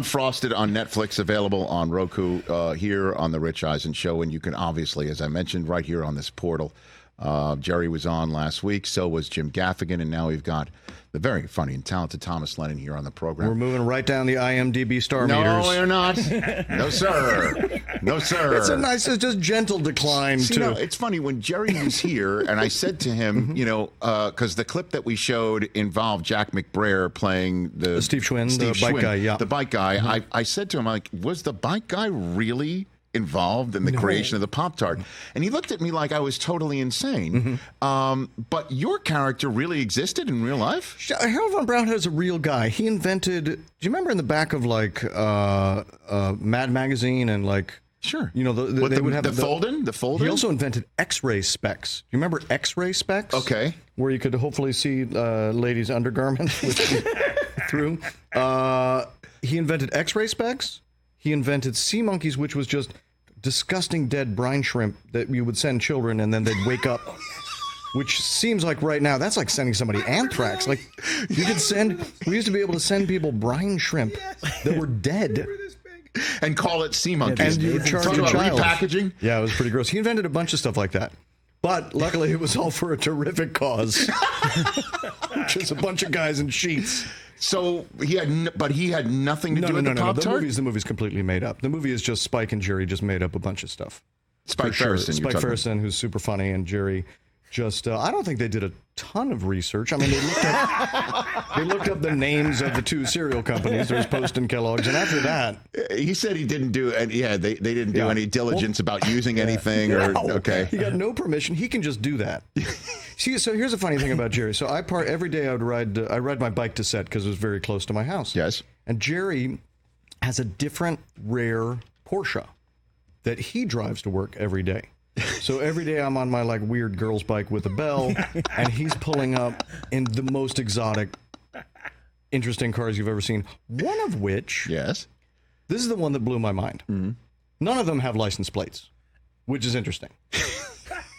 Unfrosted on Netflix, available on Roku, here on The Rich Eisen Show. And you can obviously, as I mentioned, right here on this portal. Jerry was on last week, so was Jim Gaffigan, and now we've got the very funny and talented Thomas Lennon here on the program. We're moving right down the IMDb star meters. No, we're not. No, sir. No, sir. It's a nice, it's just gentle decline, See, too. no, it's funny, when Jerry was here, and I said to him, you know, because the clip that we showed involved Jack McBrayer playing the Steve Schwinn, the bike guy, yeah. The bike guy. I said to him, like, was the bike guy really involved in the creation of the Pop-Tart? And he looked at me like I was totally insane. But your character really existed in real life? Harold Von Braunhead is a real guy. He invented, do you remember in the back of like Mad Magazine and like, sure, you know, they would have the fold-in? The fold-in? He also invented X-ray specs. Do you remember X-ray specs? Okay. Where you could hopefully see ladies' undergarments through. He invented X-ray specs. He invented sea monkeys, which was just disgusting dead brine shrimp that you would send children and then they'd wake up. Which seems like right now, that's like sending somebody anthrax. Like, you could send, we used to be able to send people brine shrimp that were dead. And call it sea monkeys. And you would charge Talk a about child. repackaging? Yeah, it was pretty gross. He invented a bunch of stuff like that. But luckily, it was all for a terrific cause. Just a bunch of guys in sheets. So he had nothing to do with the Pop-Tart? The movie's completely made up. The movie is just Spike and Jerry just made up a bunch of stuff. Spike Ferriston. Spike Ferriston, who's super funny, and Jerry just, I don't think they did a ton of research. I mean, they looked up the names of the two cereal companies. There's Post and Kellogg's, and after that... He said he didn't do, and they didn't do any diligence about using anything, or, okay. He got no permission. He can just do that. See, so here's a funny thing about Jerry. So every day I ride my bike to set because it was very close to my house. Yes. And Jerry has a different rare Porsche that he drives to work every day. So every day I'm on my like weird girl's bike with a bell, and he's pulling up in the most exotic, interesting cars you've ever seen. One of which, yes, this is the one that blew my mind. Mm-hmm. None of them have license plates, which is interesting.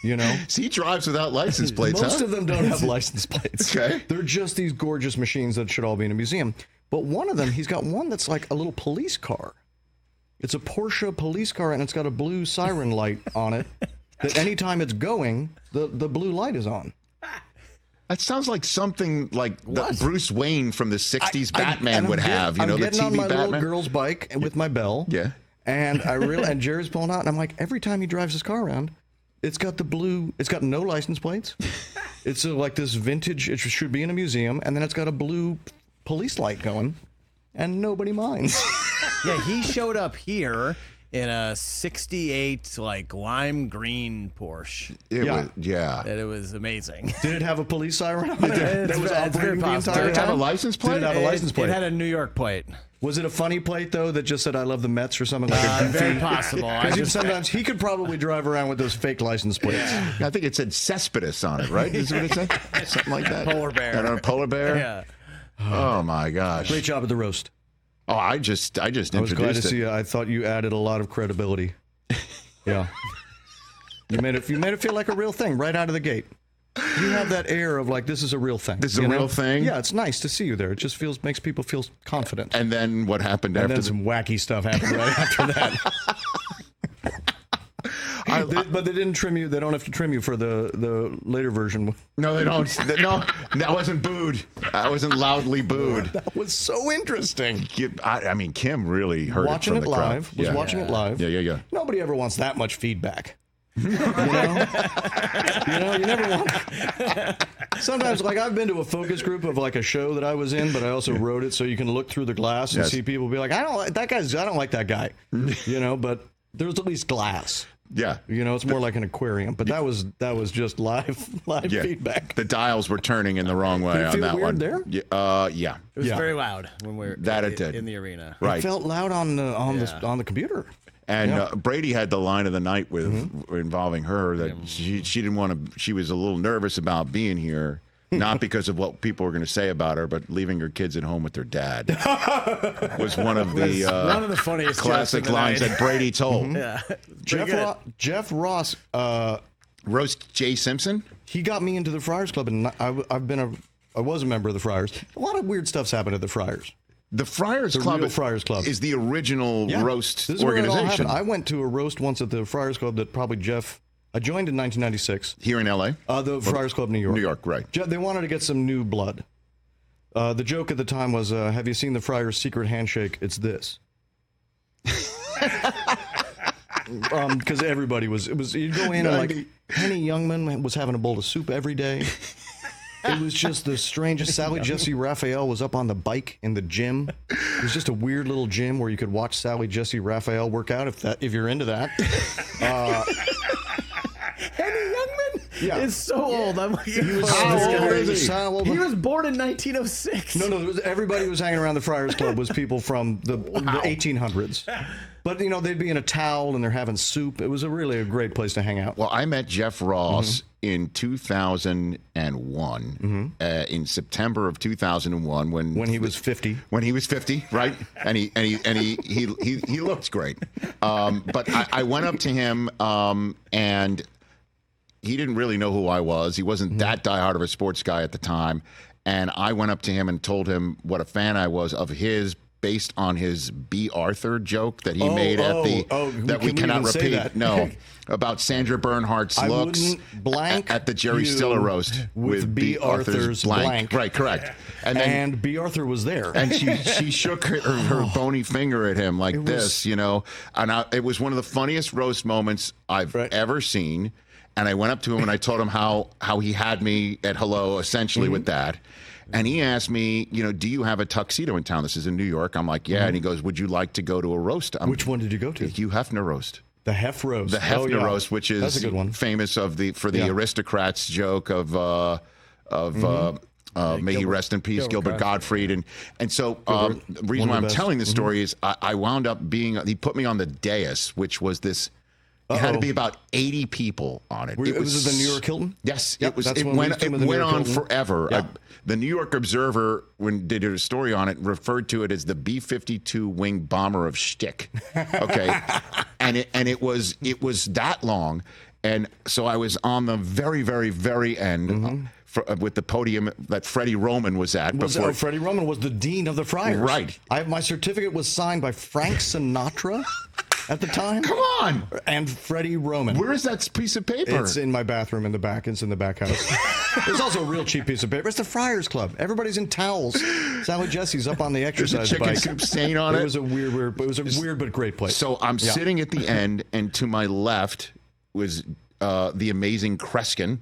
You know, so he drives without license plates. Most of them don't have license plates. Okay, they're just these gorgeous machines that should all be in a museum. But one of them, he's got one that's like a little police car. It's a Porsche police car, and it's got a blue siren light on it that anytime it's going, the blue light is on. That sounds like something like the Bruce Wayne from the 60s Batman would have. You know, the TV Batman. I'm getting on my Batman. little girl's bike with my bell. Yeah. And and Jerry's pulling out, and I'm like, every time he drives his car around, it's got it's got no license plates. It's like this vintage, it should be in a museum, and then it's got a blue police light going, and nobody minds. Yeah, he showed up here in a 68 like lime green Porsche. And it was amazing. Did it have a police siren on it? That was operating the entire Did it have a time? license plate? Did it have a license plate? It had a New York plate. Was it a funny plate though that just said "I love the Mets" or something like that? Very possible. Sometimes he could probably drive around with those fake license plates. I think it said Cespedes on it, right? Is what it said? Something like that. Polar bear. And a polar bear. Yeah. Oh my gosh! Great job at the roast. Oh, I just introduced I was glad to it. see you. I thought you added a lot of credibility. Yeah. You made it feel like a real thing right out of the gate. You have that air of like, this is a real thing. This is a real thing? Yeah, it's nice to see you there. It just makes people feel confident. And then what happened after then some wacky stuff happened right after that. But they didn't trim you. They don't have to trim you for the later version. No, they don't. No, that wasn't booed. I wasn't loudly booed. That was so interesting. I mean, Kim really heard watching it from the crowd. Watching it live. Yeah. Nobody ever wants that much feedback. You know, you never want. Sometimes, like I've been to a focus group of like a show that I was in, but I also wrote it so you can look through the glass and see people be like, I don't like that guy. You know, but there's at least glass. Yeah. You know, it's more like an aquarium, but that was just live feedback. The dials were turning in the wrong way Did it on feel that weird one. there? Yeah. It was very loud when we were in the arena. Right. It felt loud on the computer. And Brady had the line of the night with involving her that she didn't want to. She was a little nervous about being here, not because of what people were going to say about her, but leaving her kids at home with their dad was one of the funniest classic lines that Brady told. Yeah, Jeff Ross, Roast J. Simpson. He got me into the Friars Club, and I was a member of the Friars. A lot of weird stuff's happened at the Friars. The Friars The Club, real Friars Club. is the original roast This is where it all organization happened. I went to a roast once at the Friars Club that probably Jeff. I joined in 1996. here in L.A. The Friars Club, New York. New York, right? They wanted to get some new blood. The joke at the time was, "Have you seen the Friars' secret handshake? It's this." Because everybody was. You'd go in and like Henny Youngman was having a bowl of soup every day. It was just the strangest. Sally Jesse Raphael was up on the bike in the gym. It was just a weird little gym where you could watch Sally Jesse Raphael work out if you're into that. Henny Youngman is so old. I'm like, How old is he? he was born in 1906. No, everybody who was hanging around the Friars Club was people from the 1800s. But, they'd be in a towel and they're having soup. It was really a great place to hang out. Well, I met Jeff Ross in 2001, in September of 2001, When he was 50. When he was 50, right? And he looked great. But I went up to him, and he didn't really know who I was. He wasn't that diehard of a sports guy at the time. And I went up to him and told him what a fan I was of his, based on his B. Arthur joke that he made at that we cannot repeat. No, about Sandra Bernhardt's I looks wouldn't blank at the Jerry you Stiller roast with B. Arthur's blank. Right, correct. And then And B. Arthur was there. and she shook her bony finger at him like this, And it was one of the funniest roast moments I've ever seen. And I went up to him and I told him how he had me at hello, essentially, with that. And he asked me, do you have a tuxedo in town? This is in New York. I'm like, yeah. And he goes, would you like to go to a roast? Which one did you go to? Hugh Hefner roast. The Hef roast. The Hefner roast, which is That's a good one. famous for the aristocrats joke of may he rest in peace, Gilbert Gottfried. And so the reason why I'm telling this story is I wound up he put me on the dais, which was this. It had to be about 80 people on it. It was the New York Hilton? Yes, Yep, it was. that's It when we went filmed the New York on Hilton. forever. Yeah. The New York Observer, when they did a story on it, referred to it as the B-52 wing bomber of shtick. Okay, and it was that long, and so I was on the very, very, very end. With the podium that Freddie Roman was at before. Freddie Roman was the dean of the Friars. Right. My certificate was signed by Frank Sinatra at the time. Come on! And Freddie Roman. Where is that piece of paper? It's in my bathroom in the back. It's in the back house. There's also a real cheap piece of paper. It's the Friars Club. Everybody's in towels. Sally Jesse's up on the There's a exercise chicken bike. soup stain on it. It was a weird but great place. So I'm sitting at the end, and to my left was the amazing Kreskin.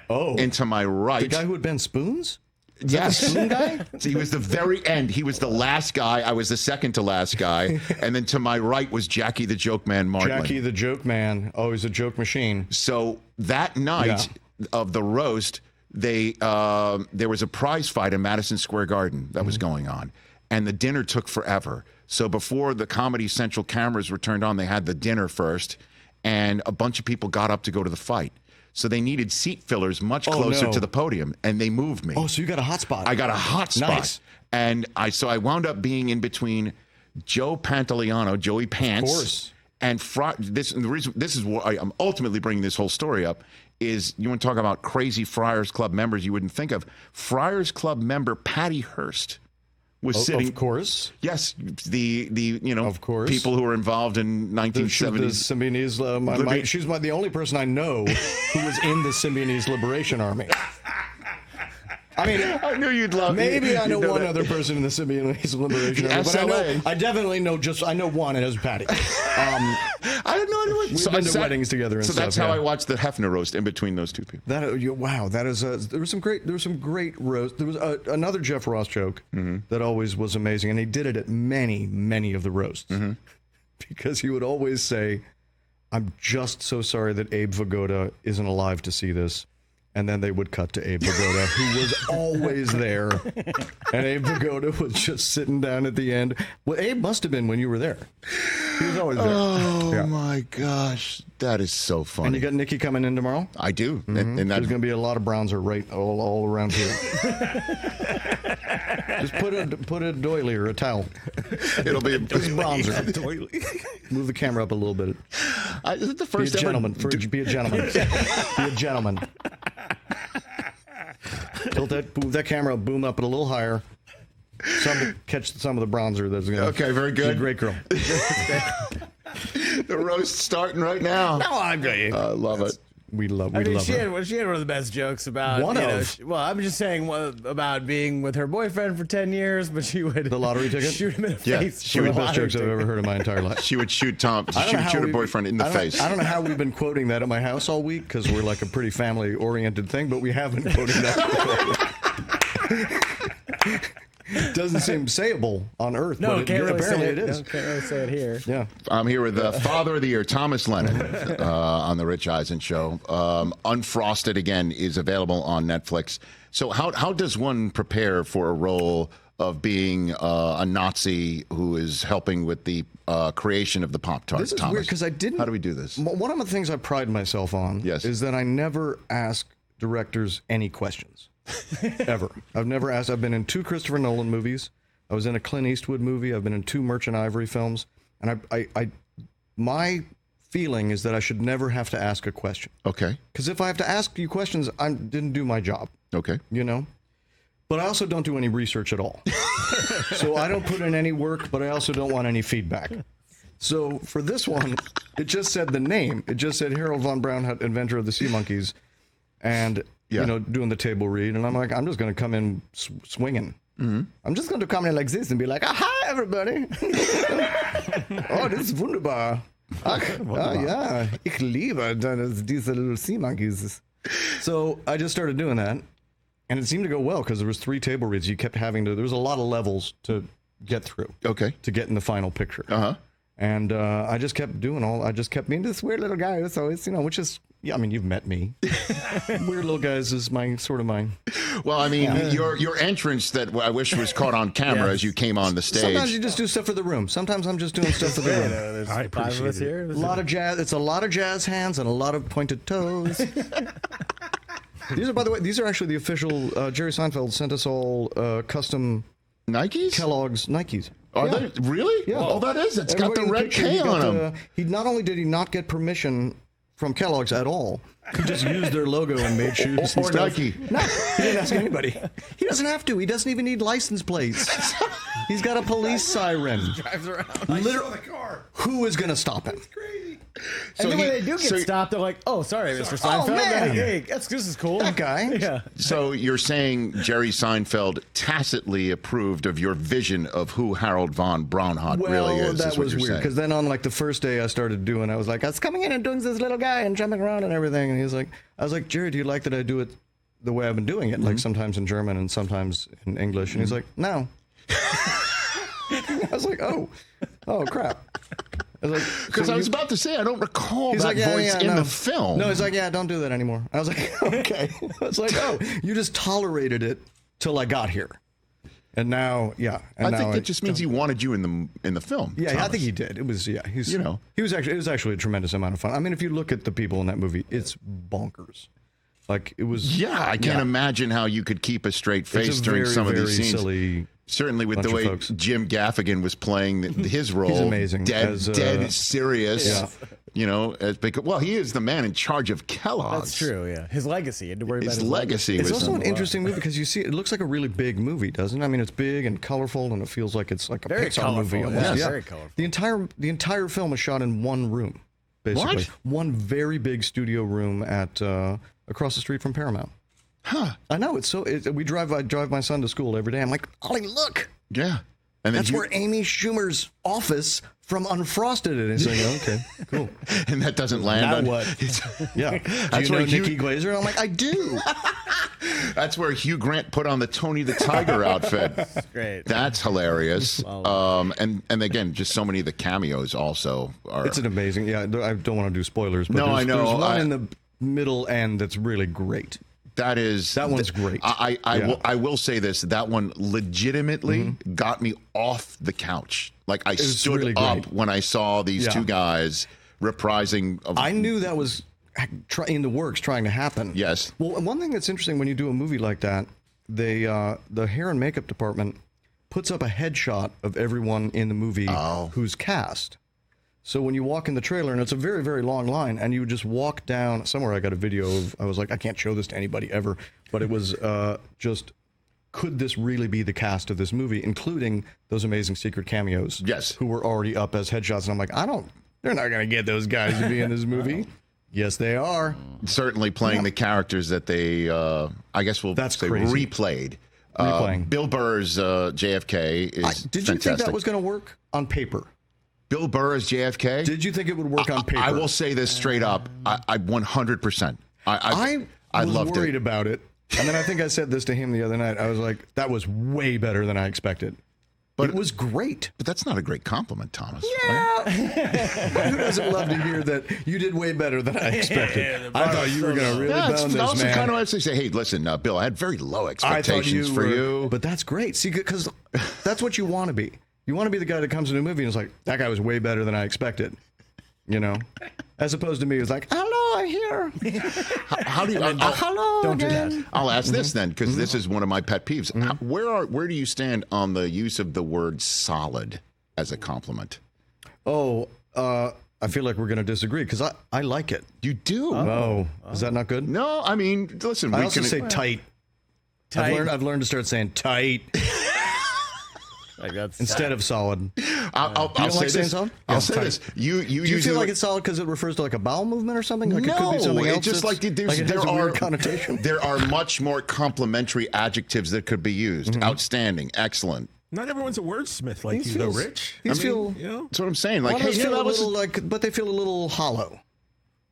Oh. And to my right, The guy who had been Spoons? yes, Spoon guy? So he was the very end. He was the last guy. I was the second to last guy. And then to my right was Jackie the Joke Man Martling. Jackie the Joke Man. Always a joke machine. So that night of the roast, there was a prize fight in Madison Square Garden that was going on, and the dinner took forever. So before the Comedy Central cameras were turned on, they had the dinner first, and a bunch of people got up to go to the fight. So they needed seat fillers much closer to the podium, and they moved me. Oh, so you got a hot spot. I got a hot spot. Nice. And I wound up being in between Joe Pantoliano, Joey Pants. Of course. And the reason this is why I'm ultimately bringing this whole story up is you want to talk about crazy Friars Club members you wouldn't think of. Friars Club member Patty Hearst was sitting. Of course. Yes, the Of course. people who were involved in 1970s. The Symbionese, she's the only person I know who was in the Symbionese Liberation Army. I mean, I knew you'd love. maybe I know you'd one that. other person in the Symbionese Liberation The Army, but SLA. I definitely know I know one, and it was Patty. I didn't know anyone. We've been to weddings together and so that's stuff, how yeah. I watched the Hefner roast in between those two people. Wow, that is there was some great roast. There was another Jeff Ross joke that always was amazing, and he did it at many of the roasts because he would always say, "I'm just so sorry that Abe Vigoda isn't alive to see this." And then they would cut to Abe Vigoda, who was always there. And Abe Vigoda was just sitting down at the end. Well, Abe must have been when you were there. He was always there. Oh my gosh, that is so funny. And you got Nikki coming in tomorrow? I do, and There's that going to be a lot of Brownser all around here. Just put a doily or a towel. it'll be. Just Brownser. Move the camera up a little bit. Is it the Be a first gentleman. ever? Be a gentleman. Be a gentleman. Tilt that camera boom up a little higher. catch some of the bronzer. That's gonna. Okay, very She's a good. great girl. The roast starting right now. No, I'm great. I love it. We love I mean, her. she had one of the best jokes about. One you know, of. well, I'm just saying about being with her boyfriend for 10 years, but she would The lottery ticket? shoot him in the Yeah, face. she One for of a the best lottery jokes I've ticket. ever heard in my entire life. She would shoot Tom. I don't She know would how shoot her we- boyfriend in the face. I don't know how we've been quoting that at my house all week because we're like a pretty family-oriented thing, but we have been quoting that. Doesn't seem sayable on Earth, No, but can't really apparently say it is. No, can't really say it here. Yeah. I'm here with the father of the year, Thomas Lennon, on the Rich Eisen show. Unfrosted again is available on Netflix. So how does one prepare for a role of being a Nazi who is helping with the creation of the Pop-Tart? This is Thomas? weird because I didn't. How do we do this? One of the things I pride myself on Yes. is that I never ask directors any questions. Ever. I've never asked. I've been in 2 Christopher Nolan movies. I was in a Clint Eastwood movie. I've been in 2 Merchant Ivory films. And my feeling is that I should never have to ask a question. Okay. Because if I have to ask you questions, I didn't do my job, Okay. you know? But I also don't do any research at all. So I don't put in any work, but I also don't want any feedback. So for this one, it just said the name. It just said Harold von Braunhut, inventor of the Sea Monkeys, and Yeah. you know, doing the table read. And I'm like, I'm just going to come in swinging. Mm-hmm. I'm just going to come in like this and be like, hi, everybody. Oh, das ist wunderbar. Ach, ja, ich liebe diese little sea monkeys. So I just started doing that. And it seemed to go well because there was 3 table reads. You kept having to, there was a lot of levels to get through. Okay. To get in the final picture. Uh-huh. And I just kept I just kept being this weird little guy. So it's, you know, which is, yeah, I mean, you've met me. Weird little guys is my. Well, I mean, your entrance that I wish was caught on camera as you came on the stage. Sometimes you just do stuff for the room. Sometimes I'm just doing stuff for the room. There's 5 of us here. A lot of jazz. It's a lot of jazz hands and a lot of pointed toes. These are, by the way, these are actually the official. Jerry Seinfeld sent us all custom Nikes? Kellogg's Nikes. Are they really? Yeah. Oh, that is. It's got Everybody the in red picture, K he got on them. He not only did he not get permission from Kellogg's at all, he just used their logo and made shoes and Or stuff. Nike. No, he didn't ask anybody. He doesn't have to. He doesn't even need license plates. He's got a police siren. Drives around. Literally, who is going to stop him? And then when they do get so- stopped, they're like, "Oh, sorry, Mr. Seinfeld. man. Hey, this is cool." That guy. Yeah. So you're saying Jerry Seinfeld tacitly approved of your vision of who Harold von Braunhut really is? that is what was you're weird. saying. Because then on like the first day I started doing, I was like, I was coming in and doing this little guy and jumping around and everything. And he was like, I was like, Jerry, do you like that I do it the way I've been doing it? Like sometimes in German and sometimes in English. And he's like, no. I was like, oh crap. I was like, Because so I was you- about to say, I don't recall He's that like, yeah, voice yeah, in no. the film. No, he's like, yeah, don't do that anymore. I was like, okay. I was like, oh, you just tolerated it till I got here. And now, yeah. And I now think that just means he wanted you in the film. Yeah, I Thomas. think he did. It was, yeah. He's, You know. it was actually a tremendous amount of fun. I mean, if you look at the people in that movie, it's bonkers. Like it was. Yeah, I can't imagine how you could keep a straight face It's a during very, some of these very scenes. silly Certainly with bunch the of way folks. Jim Gaffigan was playing his role. amazing Dead, as, dead serious. Yeah. You know, because he is the man in charge of Kellogg's. That's true. Yeah, his legacy. He had to worry about His his legacy It's was also an interesting movie because you see, it looks like a really big movie, doesn't it? I mean, it's big and colorful, and it feels like it's like a Very Pixar colorful, movie. Almost. yes, Yeah. very colorful. The entire film is shot in one room, basically. What? One very big studio room at across the street from Paramount. Huh. I know it's so. I drive my son to school every day. I'm like, Ollie, look. Yeah. And then That's where Amy Schumer's office from Unfrosted is. He's like, okay, cool. and that doesn't land Now on what? Yeah. Do That's you know where Hugh- Nikki Glazer? I'm like, I do. That's where Hugh Grant put on the Tony the Tiger outfit. great. That's hilarious. And again, just so many of the cameos also are. It's an amazing. Yeah, I don't want to do spoilers, but No, there's, I know. There's one in the middle end that's really great. That one's great. I will say this. That one legitimately got me off the couch. Like I was stood really up great. when I saw these Yeah. two guys reprising. I knew that was in the works, trying to happen. Yes. Well, one thing that's interesting when you do a movie like that, they the hair and makeup department puts up a headshot of everyone in the movie who's cast. So when you walk in the trailer, and it's a very, very long line, and you just walk down somewhere. I got a video of. I was like, I can't show this to anybody ever, but it was just could this really be the cast of this movie, including those amazing secret cameos? Yes. Who were already up as headshots. And I'm like, they're not going to get those guys to be in this movie. Yes, they are. Certainly playing the characters that they, I guess we'll That's say crazy. replayed. Replaying. Bill Burr's JFK is Did you fantastic. think that was going to work on paper? Bill Burr as JFK? Did you think it would work on paper? I will say this straight up. I 100%. I was loved worried it. about it. And then I think I said this to him the other night. I was like, that was way better than I expected. But it was great. But that's not a great compliment, Thomas. Who doesn't love to hear that you did way better than I expected? the I bar thought was you so were going to low. really Yeah, bone it's this, also man. kind of nice to say, hey, listen, Bill, I had very low I thought expectations for were, you. But that's great. See, because that's what you want to be. You want to be the guy that comes into a movie and is like, that guy was way better than I expected. You know? As opposed to me, who's like, hello, I'm here. How do you? Hello. Don't do again. that. I'll ask this then, because this is one of my pet peeves. Where do you stand on the use of the word solid as a compliment? Oh, I feel like we're going to disagree because I like it. You do? Oh, is that not good? No, I mean, listen. I we also can say tight. Tight. I've learned to start saying tight Like that's instead of solid. I'll don't say like saying this. solid? I'll Yeah, say tight. this. You Do you use feel it like it's solid because it refers to like a bowel movement or something? Like it could be No, something else. it's just that's- like there's, it has there a are weird connotation. There are much more complimentary adjectives that could be used. Outstanding, excellent. Not everyone's a wordsmith like These you, though, feels- Rich. These feel. You know? That's what I'm saying. Like, Well, hey, those yeah, feel that a was. little like, but they feel a little hollow.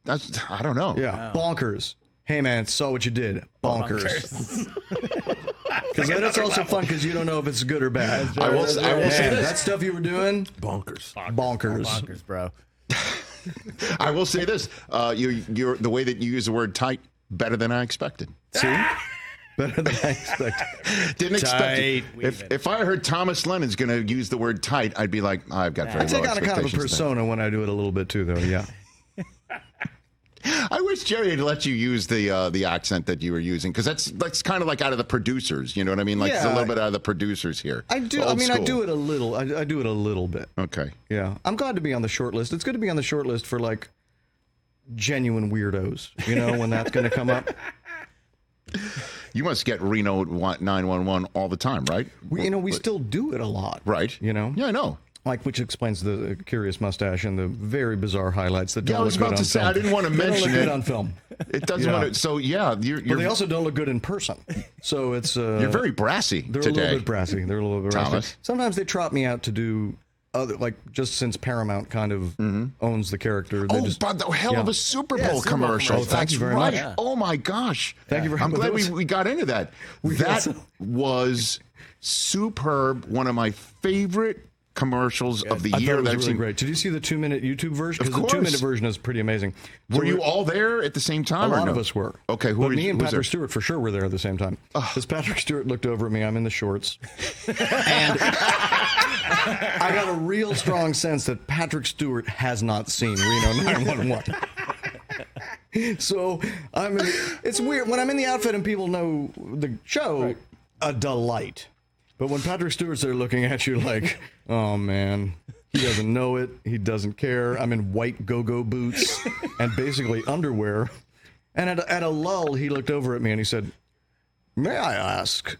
I don't know. Yeah, bonkers. Hey man, saw what you did. Bonkers. Because then it's also fun because you don't know if it's good or bad. I will say Man, this. that stuff you were doing, Bonkers. bonkers. bonkers, bro. I will say this. You're the way that you use the word tight, better than I expected. See, better than I expected. Didn't expect Tight. it. If I heard Thomas Lennon's going to use the word tight, I'd be like, I've got very I take low on a kind of a expectations there. persona when I do it a little bit too, though. Yeah. I wish Jerry had let you use the accent that you were using, because that's kind of like out of the producers. You know what I mean? Like it's a Yeah. little bit out of the producers here. I do. Old I mean, I school. do it a little. I do it a little bit. Okay. Yeah, I'm glad to be on the short list. It's good to be on the short list for like genuine weirdos. You know, when that's going to come up. You must get Reno 911 all the time, right? We still do it a lot. Right. You know. Yeah, I know. Like, which explains the curious mustache and the very bizarre highlights that Yeah, don't I was look good about on to say, film. I didn't want to They don't mention look good it. on film. It doesn't Yeah. want to. So yeah, you're But they also don't look good in person. So it's you're very brassy they're a today. little bit brassy. They're a little bit brassy. Thomas. Sometimes they trot me out to do other, like, just since Paramount kind of owns the character. They Oh, just, but the hell yeah. of a Super Bowl Yeah, Super Bowl commercial. commercial. Oh, thank That's you very right. much. Oh my gosh. Thank you very I'm much. glad Those- we got into that. That was superb. One of my favorite commercials of the I year thought it was that I've really seen. great. Did you see the 2-minute YouTube version? Because the course. 2-minute version is pretty amazing. So Were you all there at the same A time? or lot no? of us were. Okay, who but was- me and who was Patrick there? Stewart for sure were there at the same time. Because Patrick Stewart looked over at me. I'm in the shorts, and I got a real strong sense that Patrick Stewart has not seen Reno 911. So it's weird when I'm in the outfit and people know the show. A delight. But when Patrick Stewart's there looking at you like, oh man, he doesn't know it. He doesn't care. I'm in white go-go boots and basically underwear. And at a lull, he looked over at me and he said, "May I ask,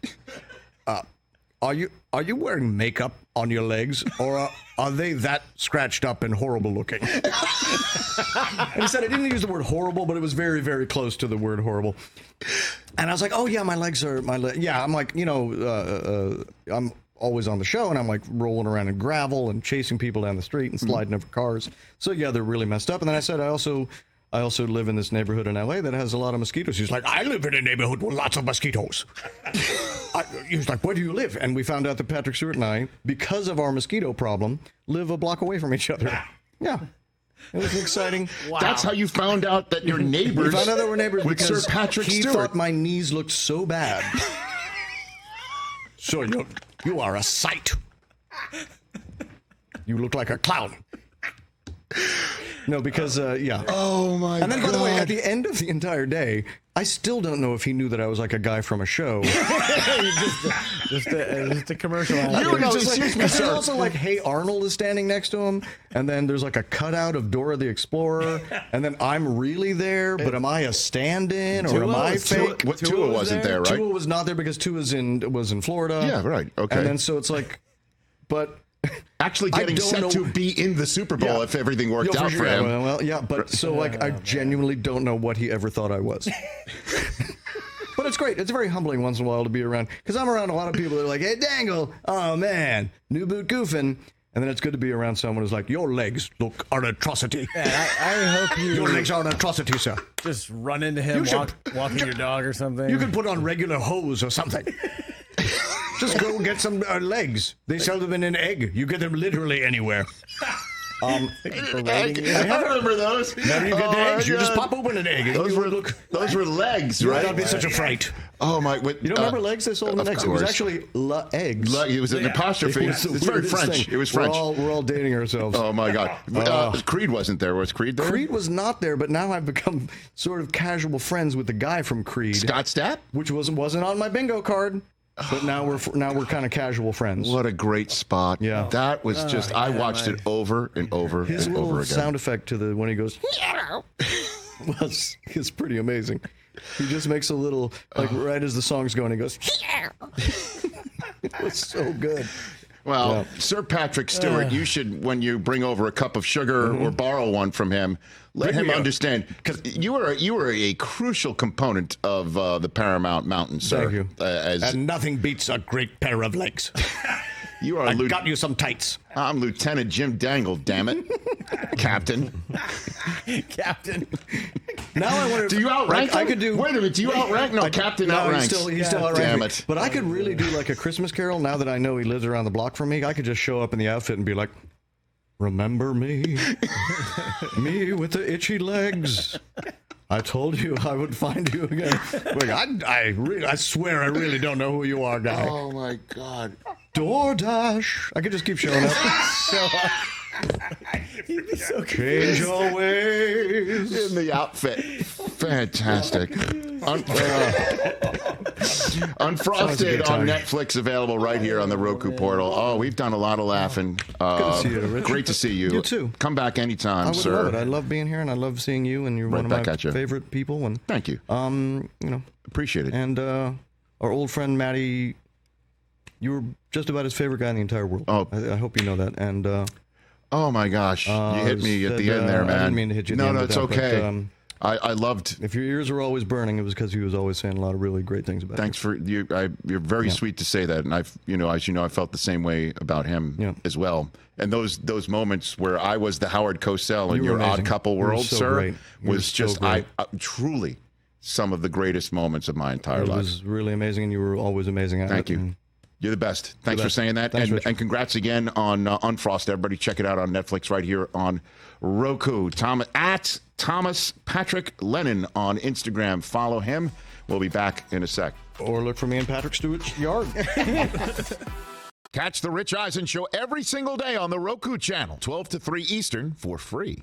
are you wearing makeup on your legs, or are they that scratched up and horrible looking?" And he said, I didn't use the word horrible, but it was very, very close to the word horrible. And I was like, oh yeah, my legs are yeah. I'm like, I'm always on the show, and I'm like rolling around in gravel and chasing people down the street and sliding over cars. So yeah, they're really messed up. And then I said, I also live in this neighborhood in LA that has a lot of mosquitoes. He's like, I live in a neighborhood with lots of mosquitoes. He was like, where do you live? And we found out that Patrick Stewart and I, because of our mosquito problem, live a block away from each other. Yeah. It was exciting. That's how you found out that your neighbors. We found out that we're neighbors with because Sir Patrick he Stewart. thought my knees looked so bad. So you are a sight. You look like a clown. No, because yeah. Oh my god! And then, by the way, at the end of the entire day, I still don't know if he knew that I was like a guy from a show. just a commercial. There's also like, Hey Arnold is standing next to him, and then there's like a cutout of Dora the Explorer, and then I'm really there, but am I a stand-in or am I fake? Tua wasn't there, right? Tua was not there because Tua was in Florida. Yeah, right. Okay. And then so it's like, but Actually I getting don't set know- to be in the Super Bowl Yeah. if everything worked Yeah, out for sure, him. Well, yeah, but so like I genuinely don't know what he ever thought I was. But it's great. It's very humbling once in a while to be around, because I'm around a lot of people that are like, hey, Dangle, oh man, new boot goofing. And then it's good to be around someone who's like, your legs look are an atrocity. I hope you Your legs are an atrocity, sir. just run into him walking your dog or something. You can put on regular hose or something. Just go get some legs. They sell them in an egg. You get them literally anywhere. I remember those. Whenever you get the eggs, you just pop open an egg. And Those you were look. legs, Right? right? That'd be such a fright. Oh my! You don't remember legs? They sold them in of eggs. It was course. actually eggs. It was an apostrophe. It was the It's very weirdest French. thing. It was French. We're all dating ourselves. Oh my God! Creed wasn't there. Was Creed there? Creed was not there, but now I've become sort of casual friends with the guy from Creed, Scott Stapp. which wasn't on my bingo card. But now we're kind of casual friends. What a great spot! Yeah. that was just. I watched it over and over His and little over again. sound effect to the when he goes was is pretty amazing. He just makes a little like right as the song's going, he goes. It was so good. Well, Yeah. Sir Patrick Stewart, you should, when you bring over a cup of sugar or borrow one from him, let him understand, because you were a crucial component of the Paramount Mountain, sir. Thank you. As And nothing beats a great pair of legs. you are, Got you some tights. I'm Lieutenant Jim Dangle. Damn it, Captain. Captain. Now I wonder. Do you outrank I him? could do. Wait a minute. Do you outrank? No, Captain No, outranks. he's still outranks Damn me. it. But I could really do like a Christmas Carol. Now that I know he lives around the block from me, I could just show up in the outfit and be like, "Remember me, me with the itchy legs. I told you I would find you again." Like, I swear I really don't know who you are, guy. Oh my God. DoorDash. I could just keep showing up. He'd be so Change your ways. In the outfit. Fantastic. Unfrosted on Netflix, available right here on the Roku portal. Oh, we've done a lot of laughing. to see you, Richard. Great to see you. You too. Come back anytime, I would sir. love it. I love being here, and I love seeing you, and you're Right one of back my at you. favorite people. And Thank you. Appreciate it. and our old friend Matty, you were just about his favorite guy in the entire world. Oh. I hope you know that. And Oh my gosh, you hit me at the end there, man. I didn't mean to hit you. At the No, end no, with it's that, okay. But, I loved. if your ears were always burning, it was because he was always saying a lot of really great things about Thanks for you. You're very sweet to say that, and I've, as you know, I felt the same way about him Yeah. as well. And those moments where I was the Howard Cosell in You were your Odd amazing. Couple You were world, so sir, great. You were was so just great. truly some of the greatest moments of my entire It life. was really amazing, and you were always amazing at it. Thank you. And You're the best. Thanks for best. saying that. Thanks, Richard. and congrats again on Unfrost. Everybody check it out on Netflix right here on Roku. At Thomas Patrick Lennon on Instagram. Follow him. We'll be back in a sec. Or look for me in Patrick Stewart's yard. Catch the Rich Eisen Show every single day on the Roku channel, 12 to 3 Eastern, for free.